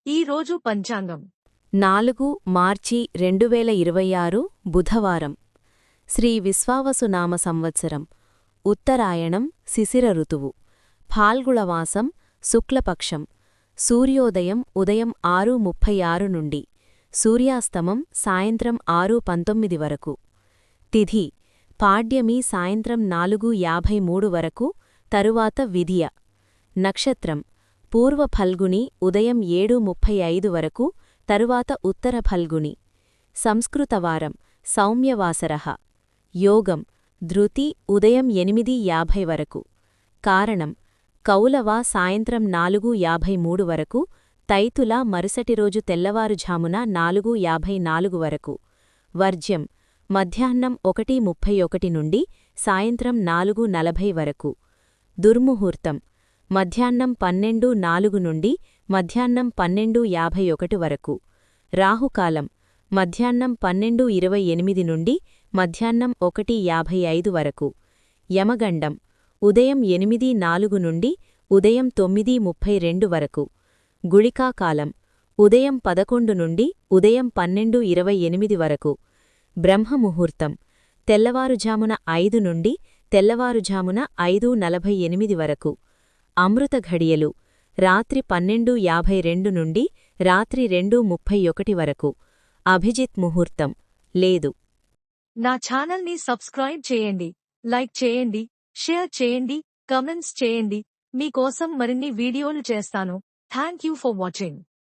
ఈ రోజు పంచాంగం 4 మార్చి 2026 బుధవారం శ్రీ విశ్వావసునామ సంవత్సరం ఉత్తరాయణం శిశిర ఋతువు ఫాల్గుళమాసం శుక్లపక్షం సూర్యోదయం ఉదయం 6:36 నుండి సూర్యాస్తమం సాయంత్రం 6:19 వరకు తిథి పాడ్యమి సాయంత్రం 4:53 వరకు తరువాత విధియ నక్షత్రం పూర్వ ఫల్గుని ఉదయం 7:35 వరకు తరువాత ఉత్తర ఫల్గుని సంస్కృతవారం సౌమ్యవాసరః యోగం ధృతి ఉదయం 8:50 వరకు కారణం కౌలవ సాయంత్రం 4:53 వరకు తైతుల మరుసటి రోజు తెల్లవారుఝామున 4:54 వరకు వర్జ్యం మధ్యాహ్నం 1:31 నుండి సాయంత్రం 4:40 వరకు దుర్ముహూర్తం మధ్యాహ్నం 12:04 నుండి మధ్యాహ్నం 12:51 వరకు రాహుకాలం మధ్యాహ్నం 12:28 నుండి మధ్యాహ్నం 1:55 వరకు యమగండం ఉదయం 8:04 నుండి ఉదయం 9:32 వరకు గుళికాకాలం ఉదయం 11 నుండి ఉదయం 12:28 వరకు బ్రహ్మముహూర్తం తెల్లవారుఝామున 5 నుండి తెల్లవారుఝామున 5:48 వరకు అమృత ఘడియలు రాత్రి 12:52 నుండి రాత్రి 2:31 వరకు అభిజిత్ ముహూర్తం లేదు. నా ఛానల్ని సబ్స్క్రైబ్ చేయండి, లైక్ చేయండి, షేర్ చేయండి, కమెంట్స్ చేయండి. మీకోసం మరిన్ని వీడియోలు చేస్తాను. Thank you for watching.